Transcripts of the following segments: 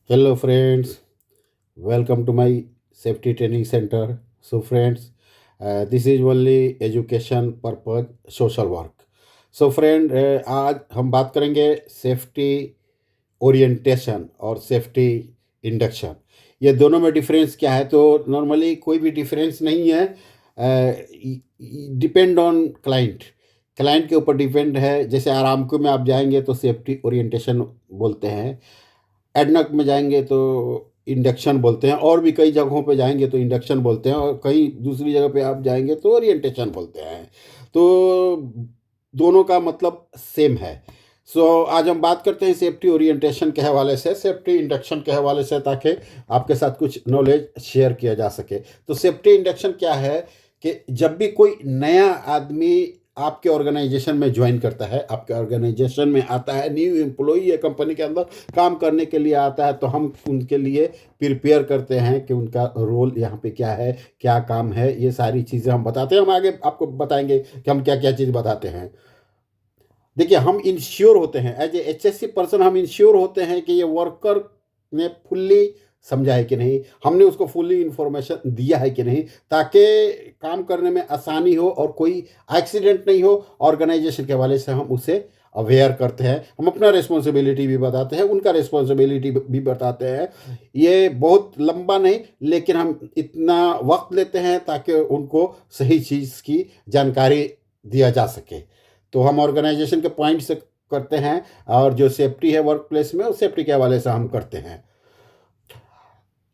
Hello, friends. Welcome to my safety training center. So, friends, this is only education purpose social work. So, friend, आज हम बात करेंगे safety orientation और safety induction. ये दोनों में डिफरेंस क्या है? तो नॉर्मली कोई भी डिफरेंस नहीं है। Depend on client. क्लाइंट के ऊपर डिपेंड है। जैसे आरामको में आप जाएंगे तो सेफ्टी ओरिएंटेशन बोलते हैं। एडनक में जाएंगे तो इंडक्शन बोलते हैं, और भी कई जगहों पे जाएंगे तो इंडक्शन बोलते हैं, और कई दूसरी जगह पे आप जाएंगे तो ओरिएंटेशन बोलते हैं। तो दोनों का मतलब सेम है। आज हम बात करते हैं सेफ्टी ओरिएंटेशन के हवाले से, सेफ्टी इंडक्शन के हवाले से, ताकि आपके साथ कुछ नॉलेज शेयर किया जा सके। तो सेफ्टी इंडक्शन क्या है कि जब भी कोई नया आदमी आपके ऑर्गेनाइजेशन में ज्वाइन करता है, आपके ऑर्गेनाइजेशन में आता है, न्यू एम्प्लॉई है, कंपनी के अंदर काम करने के लिए आता है, तो हम उनके लिए प्रिपेयर करते हैं कि उनका रोल यहाँ पे क्या है, क्या काम है। ये सारी चीज़ें हम बताते हैं। हम आगे आपको बताएंगे कि हम क्या क्या चीज़ बताते हैं। देखिए, हम इंश्योर होते हैं एज ए HSC पर्सन, हम इंश्योर होते हैं कि ये वर्कर ने फुल्ली समझा है कि नहीं, हमने उसको फुल्ली इंफॉर्मेशन दिया है कि नहीं, ताकि काम करने में आसानी हो और कोई एक्सीडेंट नहीं हो। ऑर्गेनाइजेशन के हवाले से हम उसे अवेयर करते हैं। हम अपना रिस्पॉन्सिबिलिटी भी बताते हैं, उनका रिस्पॉन्सिबिलिटी भी बताते हैं। ये बहुत लंबा नहीं, लेकिन हम इतना वक्त लेते हैं ताकि उनको सही चीज़ की जानकारी दिया जा सके। तो हम ऑर्गेनाइजेशन के पॉइंट से करते हैं, और जो सेफ्टी है वर्क प्लेस में, उस सेफ्टी के हवाले से हम करते हैं।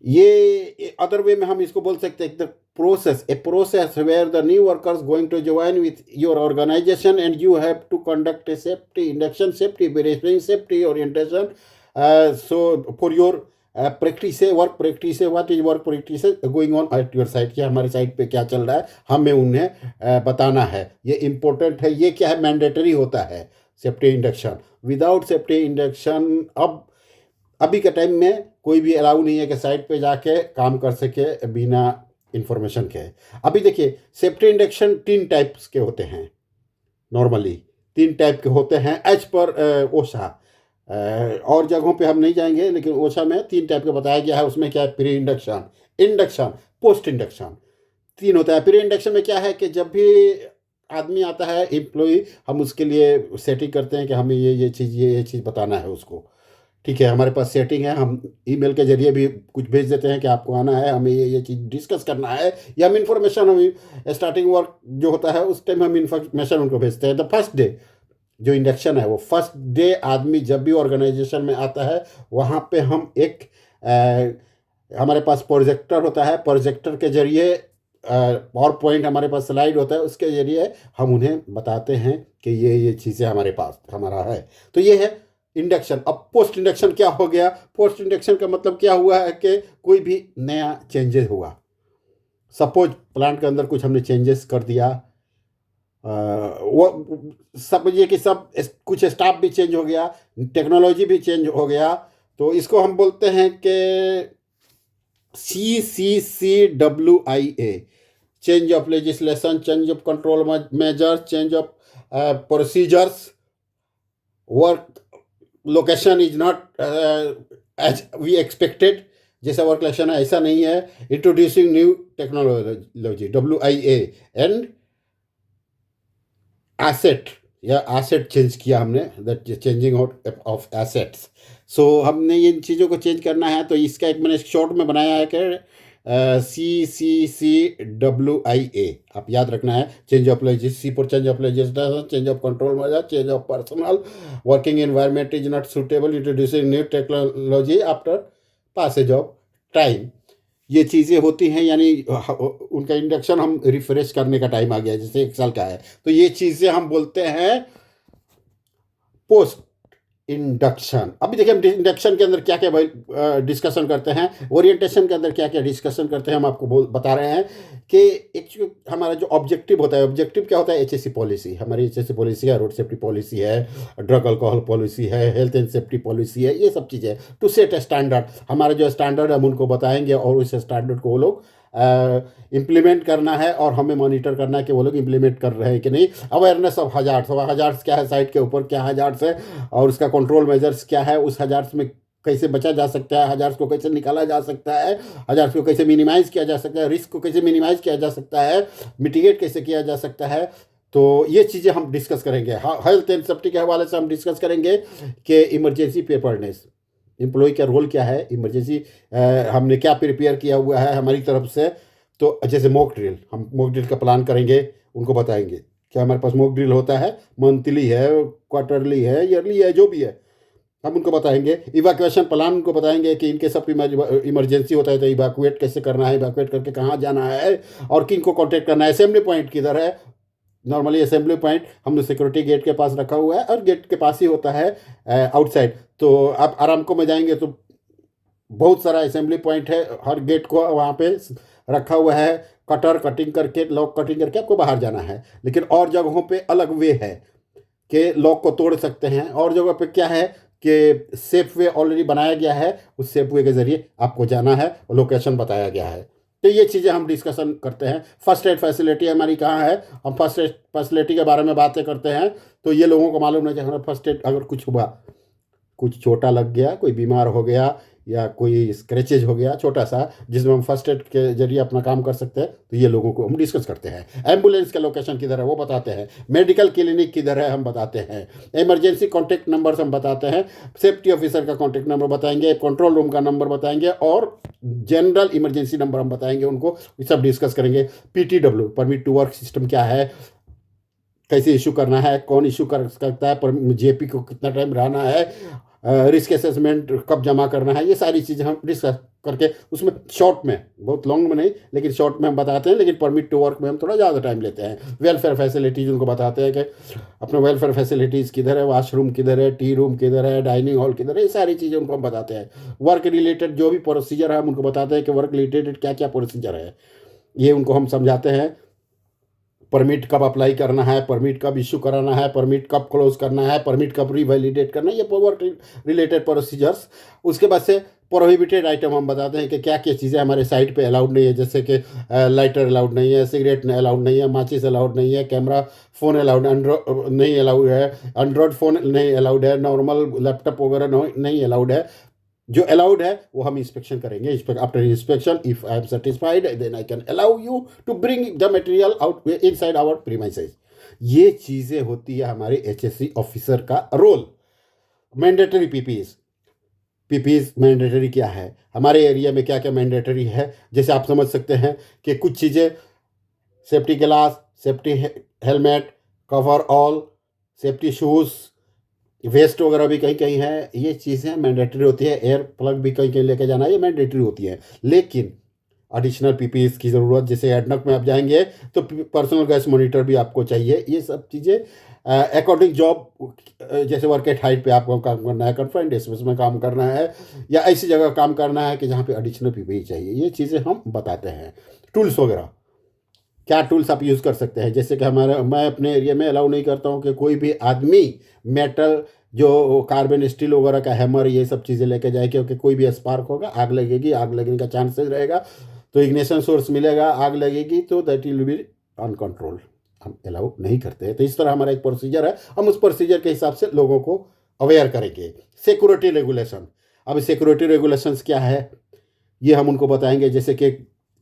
ये अदर वे में हम इसको बोल सकते हैं, the process, a process where the new workers going to join with your organization and you have to conduct a safety induction, safety briefing, safety orientation. So for your practice है, work practice है, what is work practice going on at your site, क्या हमारे site पे क्या चल रहा है, हमें उन्हें बताना है। ये इम्पोर्टेंट है। ये क्या है, मैंडेटरी होता है safety induction. Without safety induction अभी के टाइम में कोई भी अलाउ नहीं है कि साइट पे जाके काम कर सके बिना इंफॉर्मेशन के। अभी देखिए, सेफ्टी इंडक्शन 3 टाइप्स के होते हैं। नॉर्मली 3 टाइप के होते हैं एज पर ओशा। और जगहों पे हम नहीं जाएंगे, लेकिन ओशा में 3 टाइप का बताया गया है। उसमें क्या है, pre induction, induction, post induction, 3 होता है। प्री इंडक्शन में क्या है कि जब भी आदमी आता है एम्प्लॉई, हम उसके लिए सेटिंग करते हैं कि हमें ये चीज़ बताना है उसको। ठीक है, हमारे पास सेटिंग है। हम ईमेल के जरिए भी कुछ भेज देते हैं कि आपको आना है, हमें ये चीज़ डिस्कस करना है, या हम इन्फॉर्मेशन, हम स्टार्टिंग वर्क जो होता है उस टाइम हम इन्फॉर्मेशन उनको भेजते हैं। द फर्स्ट डे जो इंडक्शन है, वो फर्स्ट डे आदमी जब भी ऑर्गेनाइजेशन में आता है, वहाँ पे हम हमारे पास प्रोजेक्टर होता है। प्रोजेक्टर के जरिए पावर पॉइंट हमारे पास स्लाइड होता है, उसके जरिए हम उन्हें बताते हैं कि ये चीज़ें हमारे पास हमारा है। तो ये है इंडक्शन। अब पोस्ट इंडक्शन क्या हो गया? पोस्ट इंडक्शन का मतलब क्या हुआ है कि कोई भी नया चेंजेस हुआ। सपोज प्लांट के अंदर कुछ हमने चेंजेस कर दिया, वो समझिए कि सब कुछ स्टाफ भी चेंज हो गया, टेक्नोलॉजी भी चेंज हो गया। तो इसको हम बोलते हैं कि CCCWIA, change of legislation, change of control measures, change of procedures. Work location is not as we expected, जैसा वर्क लोकेशन है ऐसा नहीं है। Introducing new technology, WIA। And asset, या एसेट चेंज किया हमने, that changing out of assets. हमने इन चीज़ों को चेंज करना है, तो इसका एक मैंने शॉर्ट में बनाया है कि CCCWIA, आप याद रखना है। Change of legislation, for change of legislation, change of control measure, change of personal, working environment is not suitable, introducing new technology after passage of time. ये चीज़ें होती हैं, यानी उनका इंडक्शन हम रिफ्रेश करने का टाइम आ गया, जैसे 1 साल का है, तो ये चीज़ें हम बोलते हैं पोस्ट इंडक्शन। अभी देखिए, हम इंडक्शन के अंदर क्या क्या डिस्कशन करते हैं, ओरिएंटेशन के अंदर क्या क्या डिस्कशन करते हैं, हम आपको बता रहे हैं कि एक हमारा जो ऑब्जेक्टिव होता है, ऑब्जेक्टिव क्या होता है, HSC पॉलिसी, हमारी HSC पॉलिसी है, रोड सेफ्टी पॉलिसी है, ड्रग अल्कोहल पॉलिसी है, हेल्थ एंड सेफ्टी पॉलिसी है, ये सब चीज़ें टू सेट स्टैंडर्ड। हमारा जो स्टैंडर्ड हम उनको बताएंगे, और उस स्टैंडर्ड को वो लोग इम्प्लीमेंट करना है, और हमें मॉनिटर करना है कि वो लोग इम्प्लीमेंट कर रहे हैं कि नहीं। अवेयरनेस ऑफ हजार्ड्स, हजार्ड्स क्या है, साइट के ऊपर क्या हजार्ड्स है, और उसका कंट्रोल मेजर्स क्या है, उस हजार्ड्स में कैसे बचा जा सकता है, हजार्स को कैसे निकाला जा सकता है, हजार्स को कैसे मिनिमाइज किया जा सकता है, रिस्क को कैसे मिनिमाइज किया जा सकता है, मिटिगेट कैसे किया जा सकता है। तो ये चीज़ें हम डिस्कस करेंगे। हेल्थ एंड सेफ्टी के हवाले से हम डिस्कस करेंगे कि इमरजेंसी प्रिपेयर्डनेस, एम्प्लॉय का रोल क्या है, इमरजेंसी हमने क्या प्रिपेयर किया हुआ है हमारी तरफ से। तो जैसे मॉक ड्रिल, हम मॉक ड्रिल का प्लान करेंगे, उनको बताएंगे कि हमारे पास मॉक ड्रिल होता है, मंथली है, क्वार्टरली है, ईयरली है, जो भी है हम उनको बताएंगे। इवैक्यूएशन प्लान उनको बताएंगे कि इनके सब इमरजेंसी होता है तो इवैक्यूएट कैसे करना है, इवैक्यूएट करके कहाँ जाना है और किन को कॉन्टेक्ट करना है। असेंबली पॉइंट किधर है, नॉर्मली असेंबली पॉइंट हमने सिक्योरिटी गेट के पास रखा हुआ है और गेट के पास ही होता है आउटसाइड। तो आप आरामको में जाएंगे तो बहुत सारा असेंबली पॉइंट है, हर गेट को वहाँ पे रखा हुआ है, कटिंग करके, लॉक कटिंग करके आपको बाहर जाना है। लेकिन और जगहों पे अलग वे है कि लॉक को तोड़ सकते हैं, और जगह पे क्या है कि सेफ वे ऑलरेडी बनाया गया है, उस सेफ वे के ज़रिए आपको जाना है और लोकेशन बताया गया है। तो ये चीज़ें हम डिस्कशन करते हैं। फर्स्ट एड फैसिलिटी हमारी कहाँ है, हम फर्स्ट एड फैसिलिटी के बारे में बातें करते हैं। तो ये लोगों को मालूम नहीं चाहिए हमारा फर्स्ट एड, अगर कुछ हुआ, कुछ छोटा लग गया, कोई बीमार हो गया या कोई स्क्रैचेज हो गया छोटा सा, जिसमें हम फर्स्ट एड के जरिए अपना काम कर सकते हैं, तो ये लोगों को हम डिस्कस करते हैं। एम्बुलेंस का लोकेशन किधर है वो बताते हैं, मेडिकल क्लिनिक किधर है हम बताते हैं, इमरजेंसी कॉन्टैक्ट नंबर्स हम बताते हैं, सेफ्टी ऑफिसर का कॉन्टैक्ट नंबर बताएंगे, कंट्रोल रूम का नंबर बताएंगे और जनरल इमरजेंसी नंबर हम बताएंगे उनको, ये सब डिस्कस करेंगे। PTW, permit to work system क्या है, कैसे इशू करना है, कौन इशू कर सकता है, पर JP को कितना टाइम रहना है, रिस्क असेसमेंट कब जमा करना है, ये सारी चीज़ें हम डिस्कस करके उसमें शॉर्ट में, बहुत लॉन्ग में नहीं लेकिन शॉर्ट में हम बताते हैं। लेकिन परमिट टू वर्क में हम थोड़ा ज़्यादा टाइम लेते हैं। वेलफेयर फैसिलिटीज़ उनको बताते हैं कि अपने वेलफेयर फैसिलिटीज़ किधर है, वॉशरूम किधर है, टी रूम किधर है, डाइनिंग हॉल किधर है, ये सारी चीज़ें उनको हम बताते हैं। वर्क रिलेटेड जो भी प्रोसीजर है हम उनको बताते हैं कि वर्क रिलेटेड क्या क्या प्रोसीजर है, ये उनको हम समझाते हैं। परमिट कब अप्लाई करना है, परमिट कब इशू कराना है, परमिट कब क्लोज करना है, परमिट कब रिवैलिडेट करना है, ये वर्क रिलेटेड प्रोसीजर्स। उसके बाद से प्रोहिबिटेड आइटम हम बताते हैं कि क्या क्या चीज़ें हमारे साइट पे अलाउड नहीं है, जैसे कि लाइटर अलाउड नहीं है, सिगरेट अलाउड नहीं है, माचिस अलाउड नहीं है, कैमरा फ़ोन अलाउड नहीं अलाउड है, एंड्रॉयड फ़ोन नहीं अलाउड है, नॉर्मल लैपटॉप वगैरह नहीं अलाउड है। जो अलाउड है वो हम इंस्पेक्शन करेंगे। After inspection if I am satisfied then I can allow you to bring the material out inside our premises. ये चीज़ें होती है हमारे HSE ऑफिसर का रोल। मैंडेटरी पीपीज मैंडेटरी क्या है, हमारे एरिया में क्या क्या मैंडेटरी है, जैसे आप समझ सकते हैं कि कुछ चीज़ें safety glass, safety helmet, coverall, safety shoes, vest वगैरह भी कहीं कहीं है, ये चीज़ें मैंडेटरी होती है। एयर प्लग भी कहीं कहीं लेके जाना, ये मैंडेटरी होती है। लेकिन एडिशनल PPEs की ज़रूरत, जैसे एडनॉक में आप जाएंगे तो पर्सनल गैस मॉनिटर भी आपको चाहिए। ये सब चीज़ें अकॉर्डिंग जॉब, जैसे वर्क एट हाइट पे आपको काम करना है, कन्फाइंड स्पेस में काम करना है, या ऐसी जगह काम करना है कि जहाँ पे एडिशनल PPE चाहिए, ये चीज़ें हम बताते हैं। टूल्स वगैरह, क्या टूल्स आप यूज़ कर सकते हैं, जैसे कि मैं अपने एरिया में अलाउ नहीं करता हूँ कि कोई भी आदमी मेटल, जो कार्बन स्टील वगैरह का हैमर, ये सब चीज़ें लेके जाए, क्योंकि कोई भी स्पार्क होगा, आग लगेगी, आग लगने का चांसेस रहेगा, तो इग्निशन सोर्स मिलेगा, आग लगेगी तो दैट विल बी अनकंट्रोल्ड, हम अलाउ नहीं करते हैं। तो इस तरह हमारा एक प्रोसीजर है, हम उस प्रोसीजर के हिसाब से लोगों को अवेयर करेंगे। सिक्योरिटी रेगुलेशन, अब सिक्योरिटी रेगुलेशंस क्या है ये हम उनको बताएंगे। जैसे कि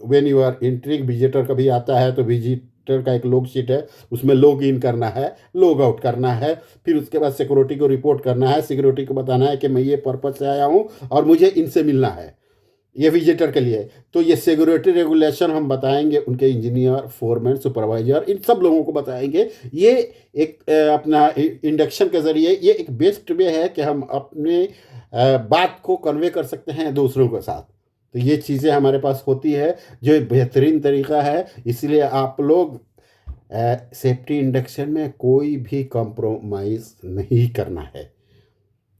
when you are entering, visitor कभी आता है तो विजिटर का एक लॉग शीट है, उसमें लॉग इन करना है, लॉग आउट करना है, फिर उसके बाद सिक्योरिटी को रिपोर्ट करना है, सिक्योरिटी को बताना है कि मैं ये पर्पज से आया हूँ और मुझे इनसे मिलना है, ये विजिटर के लिए। तो ये सिक्योरिटी रेगुलेशन हम बताएंगे उनके इंजीनियर, फोरमैन, सुपरवाइजर, इन सब लोगों को बताएंगे। ये एक अपना इंडक्शन के ज़रिए ये एक बेस्ट वे है कि हम अपने बात को कन्वे कर सकते हैं दूसरों के साथ। तो ये चीज़ें हमारे पास होती है जो बेहतरीन तरीका है। इसलिए आप लोग सेफ्टी इंडक्शन में कोई भी कॉम्प्रोमाइज़ नहीं करना है,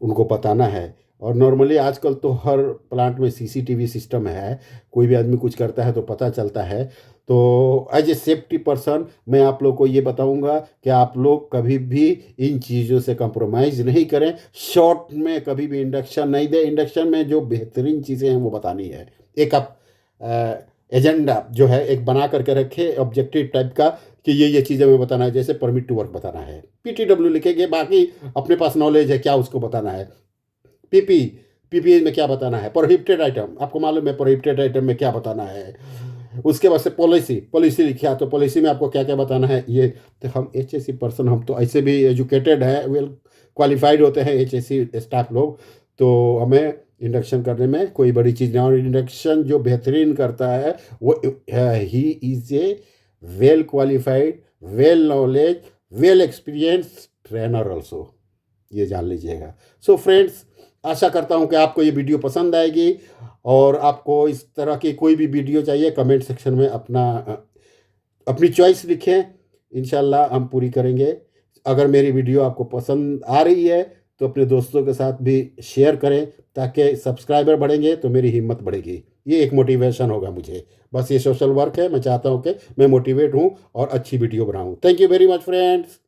उनको बताना है। और नॉर्मली आजकल तो हर प्लांट में CCTV सिस्टम है, कोई भी आदमी कुछ करता है तो पता चलता है। तो एज ए सेफ्टी पर्सन मैं आप लोग को ये बताऊंगा कि आप लोग कभी भी इन चीज़ों से कंप्रोमाइज़ नहीं करें। शॉर्ट में कभी भी इंडक्शन नहीं दें, इंडक्शन में जो बेहतरीन चीज़ें हैं वो बतानी है। एक आप एजेंडा जो है एक बना करके रखे, ऑब्जेक्टिव टाइप का, कि ये चीज़ें हमें बताना है। जैसे परमिट टू वर्क बताना है, PTW लिखेंगे, बाकी अपने पास नॉलेज है क्या उसको बताना है। PP पीपीए में क्या बताना है, प्रोहिबिटेड आइटम आपको मालूम है, प्रोहिबिटेड आइटम में क्या बताना है। उसके बाद से पॉलिसी लिखा, तो पॉलिसी में आपको क्या क्या बताना है ये। तो हम एचएससी पर्सन, हम तो ऐसे भी एजुकेटेड हैं, वेल क्वालिफाइड होते हैं एचएससी स्टाफ लोग, तो हमें इंडक्शन करने में कोई बड़ी चीज़ नहीं। और इंडक्शन जो बेहतरीन करता है वो, he is a well qualified, well knowledge, well experience trainer also, ये जान लीजिएगा। सो फ्रेंड्स, आशा करता हूँ कि आपको ये वीडियो पसंद आएगी, और आपको इस तरह की कोई भी वीडियो चाहिए कमेंट सेक्शन में अपनी चॉइस लिखें, इंशाल्लाह हम पूरी करेंगे। अगर मेरी वीडियो आपको पसंद आ रही है तो अपने दोस्तों के साथ भी शेयर करें, ताकि सब्सक्राइबर बढ़ेंगे तो मेरी हिम्मत बढ़ेगी, ये एक मोटिवेशन होगा मुझे। बस ये सोशल वर्क है, मैं चाहता हूँ कि मैं मोटिवेट हूँ और अच्छी वीडियो बनाऊँ। Thank you very much friends.